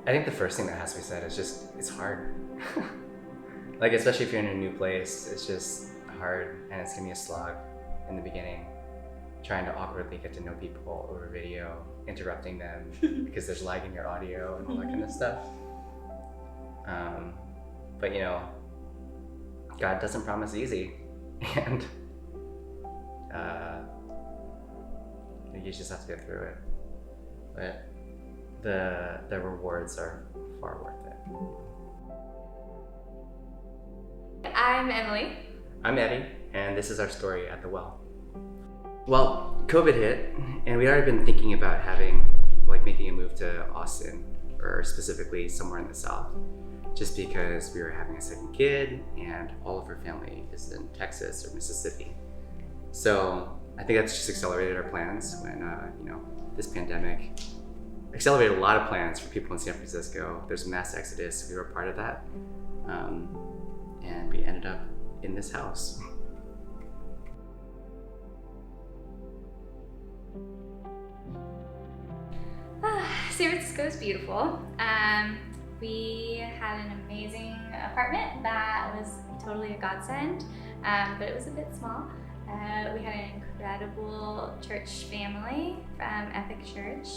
I think the first thing that has to be said is just, it's hard. Like, especially if you're in a new place, it's just hard and it's gonna be a slog in the beginning. Trying to awkwardly get to know people over video, interrupting them because there's lag in your audio and all that kind of stuff. But you know, God doesn't promise easy, and you just have to get through it. But the rewards are far worth it. I'm Emily. I'm Eddie, and this is our story at the well. Well, COVID hit, and we'd already been thinking about making a move to Austin, or specifically somewhere in the South, just because we were having a second kid, and all of her family is in Texas or Mississippi. So I think that's just accelerated our plans when this pandemic accelerated a lot of plans for people in San Francisco. There's a mass exodus. We were part of that, and we ended up in this house. San Francisco is beautiful. We had an amazing apartment that was totally a godsend, but it was a bit small. We had an incredible church family from Epic Church.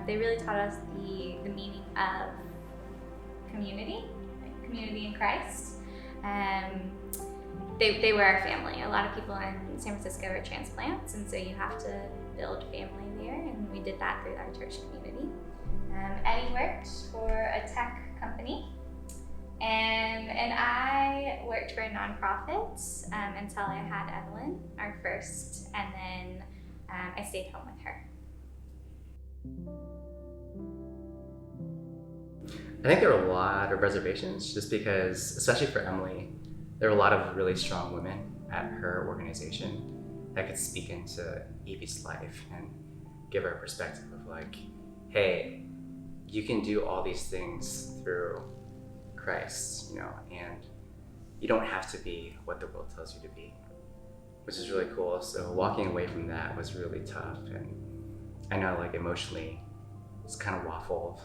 They really taught us the meaning of community in Christ. They were our family. A lot of people in San Francisco are transplants, and so you have to build family there, and we did that through our church community. Eddie worked for a tech company, and I worked for a nonprofit until I had Evelyn, our first, and then I stayed home with her. I think there were a lot of reservations just because, especially for Emily, there were a lot of really strong women at her organization that could speak into Evie's life and give her a perspective of like, hey, you can do all these things through Christ, and you don't have to be what the world tells you to be, which is really cool. So walking away from that was really tough, and I know emotionally it's kind of waffled.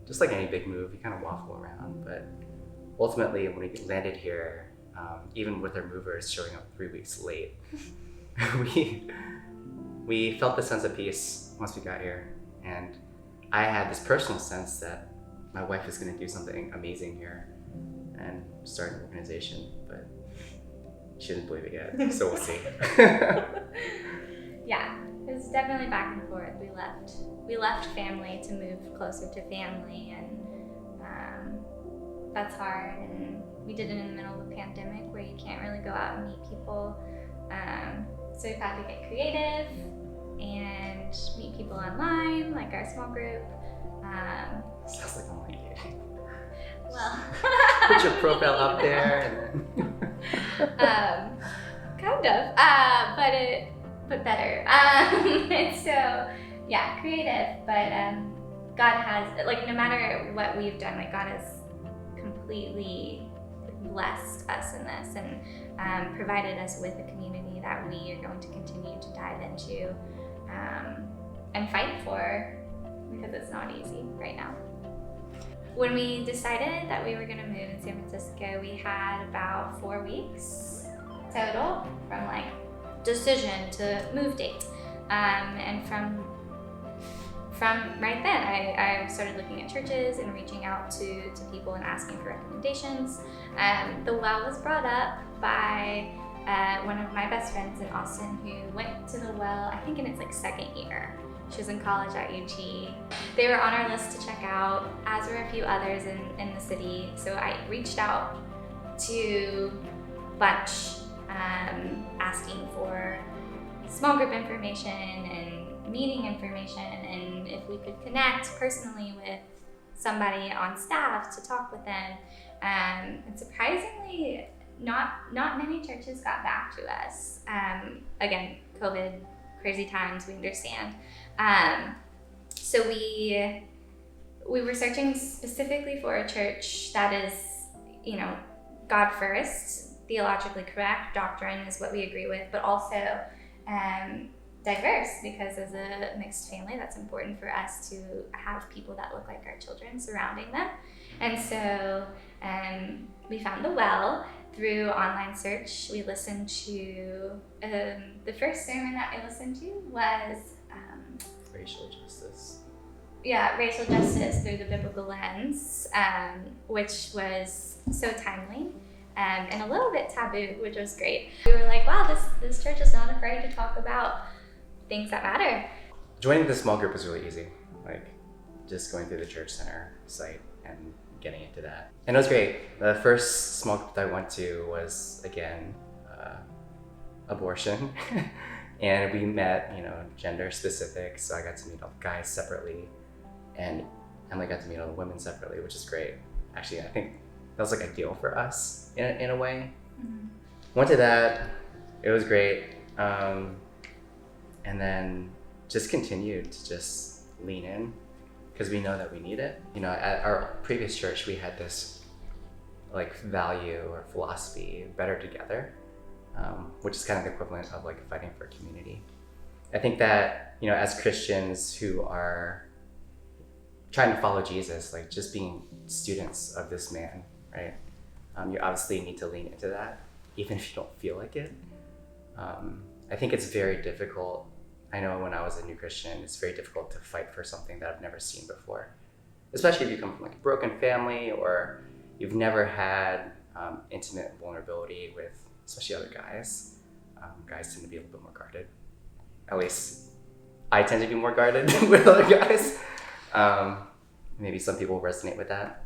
Just like any big move, you kind of waffle around, but ultimately when we landed here, even with our movers showing up 3 weeks late, we felt the sense of peace once we got here. And I had this personal sense that my wife is going to do something amazing here and start an organization, but she didn't believe it yet, so we'll see. Yeah, it was definitely back and forth. We left family to move closer to family, and that's hard. And we did it in the middle of a pandemic where you can't really go out and meet people. So we've had to get creative and meet people online, like our small group. Sounds like online dating. Well, put your profile up there, and then kind of, but better. And so, yeah, creative. But God has, no matter what we've done, God has completely blessed us in this and provided us with a community that we are going to continue to dive into and fight for, because it's not easy right now. When we decided that we were going to move in San Francisco, we had about 4 weeks total from decision to move date. And from right then, I started looking at churches and reaching out to people and asking for recommendations. The well was brought up by one of my best friends in Austin who went to the well, I think in its second year. She was in college at UT. They were on our list to check out, as were a few others in the city. So I reached out to a bunch, asking for small group information and meeting information, and if we could connect personally with somebody on staff to talk with them. And surprisingly, not many churches got back to us. Again, COVID, crazy times, we understand. So we were searching specifically for a church that is, God first, theologically correct, doctrine is what we agree with, but also diverse, because as a mixed family, that's important for us to have people that look like our children surrounding them. And so we found the well through online search. We listened to, the first sermon that we listened to was Racial justice. Yeah, racial justice through the biblical lens, which was so timely and a little bit taboo, which was great. We were like, wow, this church is not afraid to talk about things that matter. Joining the small group was really easy. Like just going through the church center site and getting into that. And it was great. The first small group that I went to was, again, abortion. And we met, gender specific. So I got to meet all the guys separately, and Emily got to meet all the women separately, which is great. Actually, I think that was like ideal for us in a way. Mm-hmm. Went to that. It was great. And then just continued to just lean in because we know that we need it. At our previous church, we had this like value or philosophy, better together, which is kind of the equivalent of like fighting for community. I think that, as Christians who are trying to follow Jesus, like just being students of this man, right? You obviously need to lean into that, even if you don't feel like it. I think it's very difficult. I know when I was a new Christian, it's very difficult to fight for something that I've never seen before, especially if you come from like a broken family or you've never had intimate vulnerability with, especially other guys. Guys tend to be a little bit more guarded. At least I tend to be more guarded with other guys. Maybe some people resonate with that.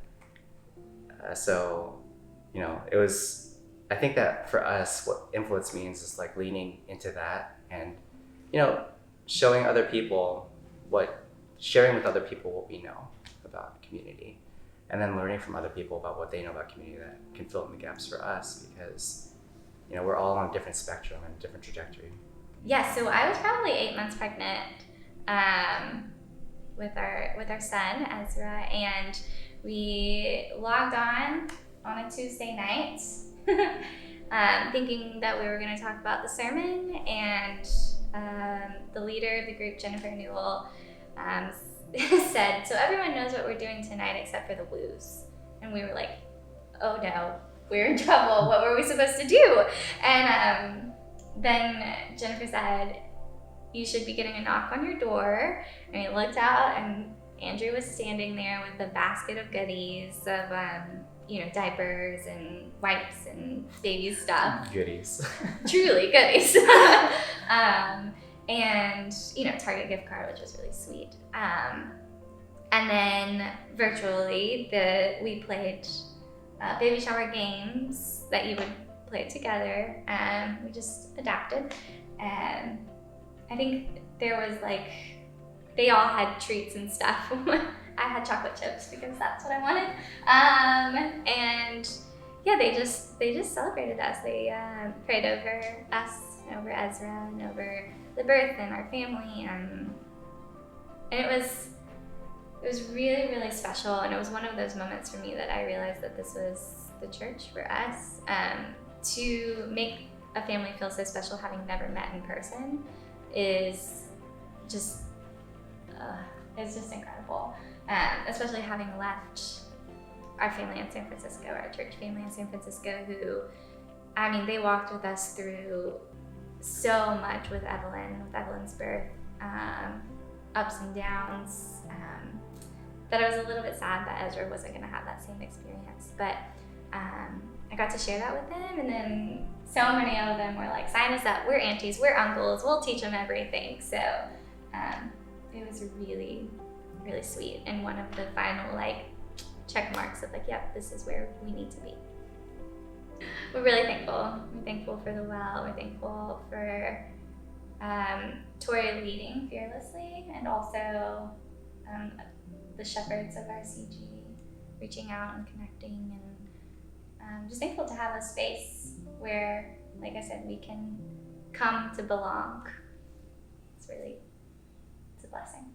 It was, I think that for us, what influence means is like leaning into that and, showing other people sharing with other people what we know about community, and then learning from other people about what they know about community that can fill in the gaps for us, because, we're all on a different spectrum and a different trajectory. Yeah, so I was probably 8 months pregnant with our son, Ezra, and we logged on a Tuesday night thinking that we were going to talk about the sermon, and the leader of the group, Jennifer Newell, said, so everyone knows what we're doing tonight except for the woos. And we were like, oh no, we're in trouble. What were we supposed to do? And then Jennifer said, you should be getting a knock on your door. And we looked out, and Andrew was standing there with a basket of goodies of diapers and wipes and baby stuff. Goodies. Truly goodies. And Target gift card, which was really sweet. And then virtually we played baby shower games that you would play together, and we just adapted. And I think there was they all had treats and stuff. I had chocolate chips because that's what I wanted. And yeah, they just celebrated us. They prayed over us, and over Ezra, and over the birth and our family, and it was really, really special. And it was one of those moments for me that I realized that this was the church for us. To make a family feel so special, having never met in person, is just it's just incredible. Especially having left our family in San Francisco, our church family in San Francisco, who, they walked with us through so much with Evelyn's birth, ups and downs, that I was a little bit sad that Ezra wasn't going to have that same experience. But I got to share that with them, and then so many of them were like, sign us up, we're aunties, we're uncles, we'll teach them everything. So it was really, really sweet, and one of the final check marks of yep, this is where we need to be. We're really thankful. We're thankful for the well. We're thankful for Tori leading fearlessly, and also the shepherds of our CG reaching out and connecting, and just thankful to have a space where, like I said, we can come to belong. It's a blessing.